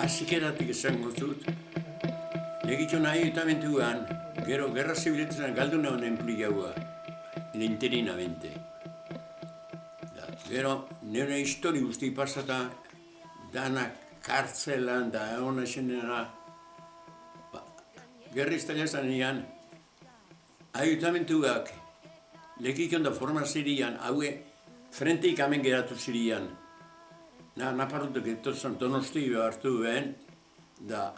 Hasikeratik esango zut, legitxo nahi ayuntamentuan, gero gerra zibiletzen galdu neon enpligaua, interinamente. Gero, nire histori guzti pasata, dana kartzelan da egon esenera, gerra iztalazan ean, ayuntamentuak, legitxon da forma zirian, haue, frenteik amen geratu zirian. Naparrutuk etotzen Donosti hartu behen, da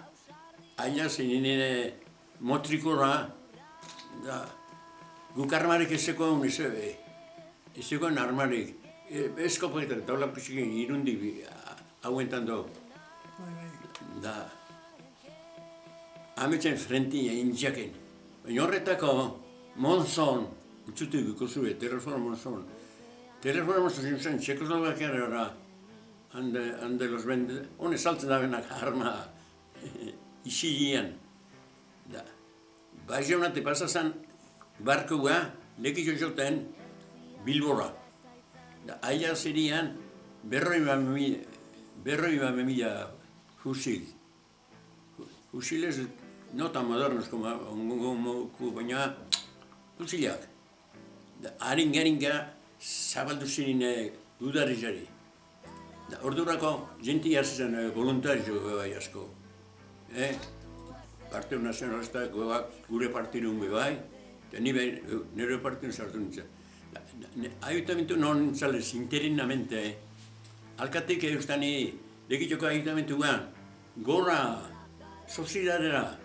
aina zein nire motrikora, da guk armarik ezekoan ezebe, ezekoan armarik. Eskopoetan taula pixekin irundi hauentan do. Da ametzen frentia intxaken. Baina horretako Monzon, utzutik ikusue, Telefono Monzon. Telefono Monzon zen Txekoslovakiara, Ande los vende, hone saltzen da benak arma isigian. Da, Baionate pasazan barkoa lekitxo joten Bilbora. Da, aia zirian berroi mila fusil. Fusiles no tan modernos como baina fusilak. Da, haringa zabaldu zirin udarizari. Ordurako, jenti zen voluntario bai asko. Partido Nazionalista gure partidun bai, eta nire partidun sartu nintzen. Ayuntamentu non nintzalez interinamente, alkatik eustani legitxoko ayuntamentuan, gora, sozidadera,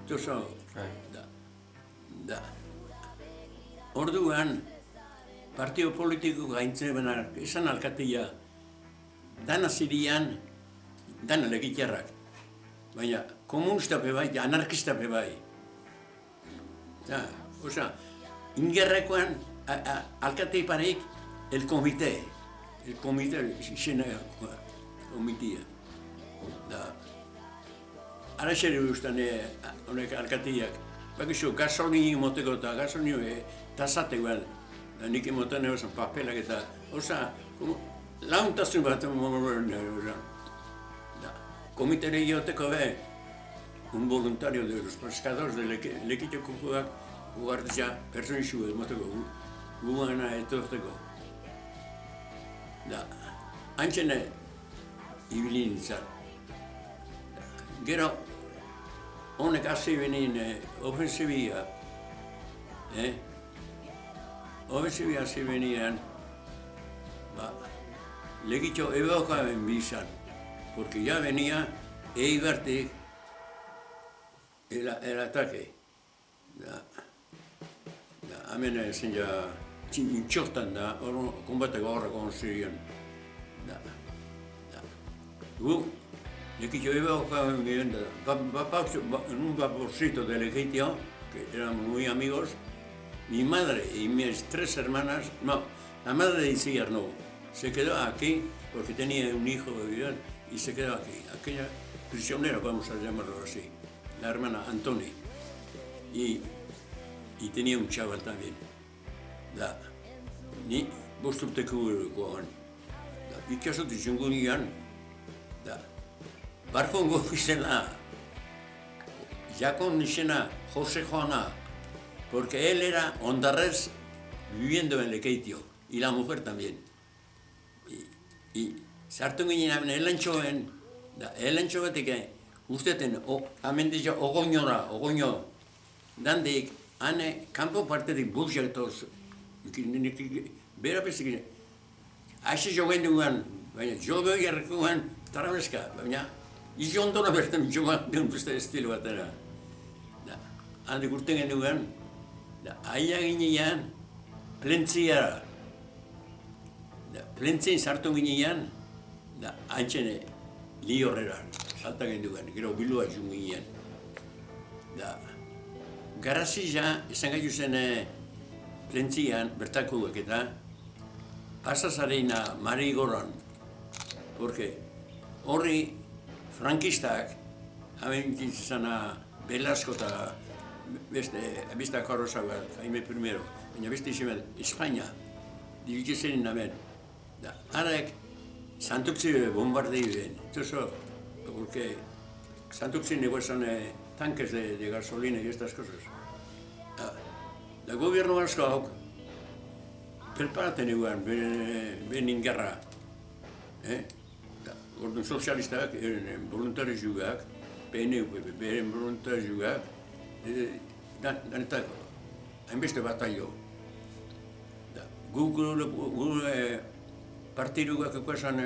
tozo. Orduan, partido politiko gaintzen benar, esan alkatia, dana zirian, dana legitxarrak. Baina, komunistape bai, anarkistape bai. Osa, ingerrekoan, alkatei pareik, el komite izena komitia. Ara xere guztan honek alkatiak. Bakizu, gasolini moteko eta gasolini tasatekoan, nik emoten egozan papelak eta, osa, launtasun bat monoren komitere ioteko be, un voluntario de los pescadores de lekitxo kukuak guardia personixu emoteko, gugana etorteko. Antxene ibili nintzen. Gero, honek hasi benin ofensibia, ofensibia hasi benian, legitxo ebaokaben bizan, porque ya venía Eibartik el ataque. Hemen zen ja txortan da, konbateko horreko onzirian. Gu, legitxo ebaokaben bizan da, en un vaporcito de legitio, que éramos muy amigos, mi madre y mis 3 hermanas, no, la madre de Iciar no, se quedó aquí porque tenía un hijo y se quedó aquí. Aquella prisionera, vamos a llamarlo así, la hermana Antoni. Y tenía un chaval también. Ni bosturteko goan. Ikasotik zungunian, barkongo izena, Jakon izena Jose Juana, porque él era hondarrez viviendo en Lekeitio, y la mujer también. Y sartu ginen elantxo batik, usteten, amendiza ogoño, dandik, hane, kanpo partetik burxetoz, bera pezik, hasi jogen dugan, baina jogo egerrekoan, tarabezka, baina, izi ondona bertan jogan duen beste estilo batera. Handik urten gendugan, aia ginean, plentziara. Plentzien sartu ginean, antxene li horrera, salta gendugan, gero bilua jun ginean. Garazi ja, esan gaitu zen plentzian, bertakuak eta, pasazareina Mari Goran, porque horri frankistak, hamen zizana Velasco eta beste akarrozagoa, Jaime I, baina beste izan Espainia, dibitzen namen. Harek, Santuxi bombardei ben, tozo, porque Santuxin negocian tanques de gasolina y estas cosas. El gobierno vasco preparatzen eguan, benin gerra. Orduan sozialistak, voluntarioak, PNV, beren voluntarioak, danetako, hainbeste bataio. Gure partiduak ekuesan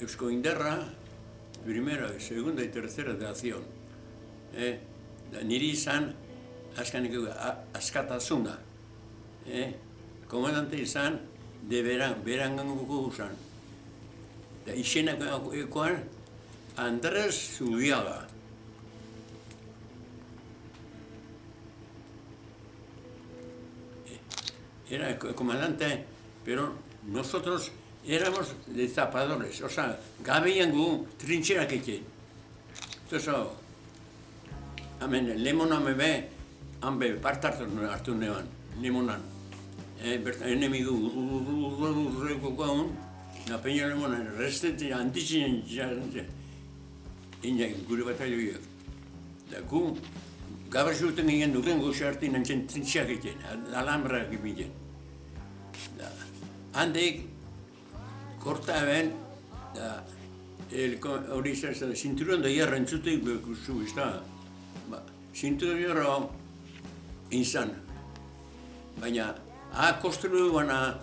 Eusko Indarra, primera, segunda y tercera de acción. Niri izan, azkanik askatasuna. Komandante izan, de beranganguko izan. Izenak ekoan, Andrés Zubiaga. Era el comandante, pero nosotros éramos de zapadores, o sea, gabiangu trinchera que entonces, amen, lemona me ve, ambe partartu hartu neban, lemonan. Enemigo urreko na peña lemona, restete antitzen inak gure batalioiak. Da gu, gabar zuten ginen duren goxartin nantzen trintxeak egiten, alambrak egiten. Handik, korta eben, hori izan, cinturón de hierro entzutek zu, izta. Cinturón de hierro izan. Baina, konstruuana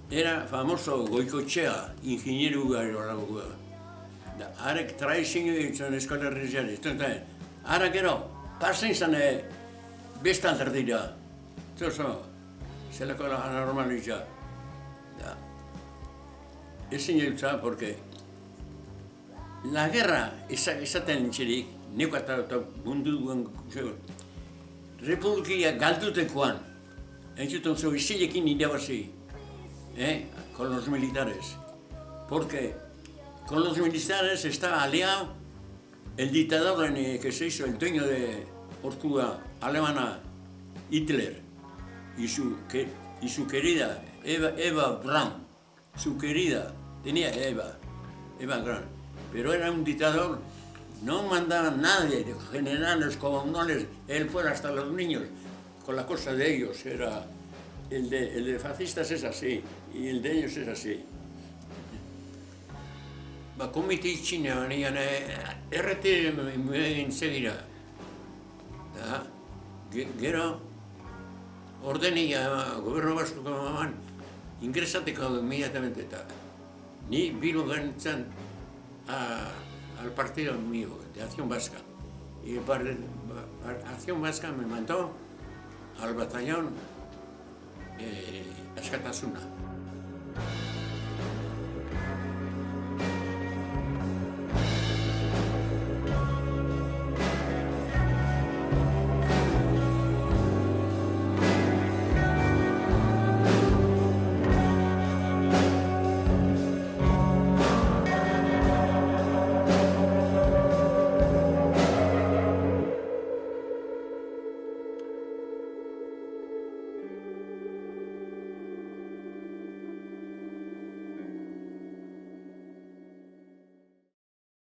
era famoso Goikotxea, ingenieru garo. Harek traizin egiten eskola herrizian, harek gero, pasen izan bestaltar dira. Zelako anormalizia. Ezin egitza, porque la guerra esaten entxerik, neko eta mundu duen republikia galdutekoan, entzuten zo izilekin irabazi, con los militares. Porque con los militares estaba aliado el dictador que se hizo el dueño de Orkua alemana, Hitler, y su querida Eva Braun. Su querida, tenía Eva Braun, pero era un dictador, no mandaba a nadie, generales, comandantes, él fuera hasta los niños, con la cosa de ellos, era, el de fascistas es así, y el de ellos es así. Komite itxina, baina errete egin segira. Gero, ordenia, gobernu baskoko maman, ingresateko inmediatamente eta ni vino gantzan al partido mío, de Acción Vasca. Y Acción Vasca me mandó al batallón Askatasuna.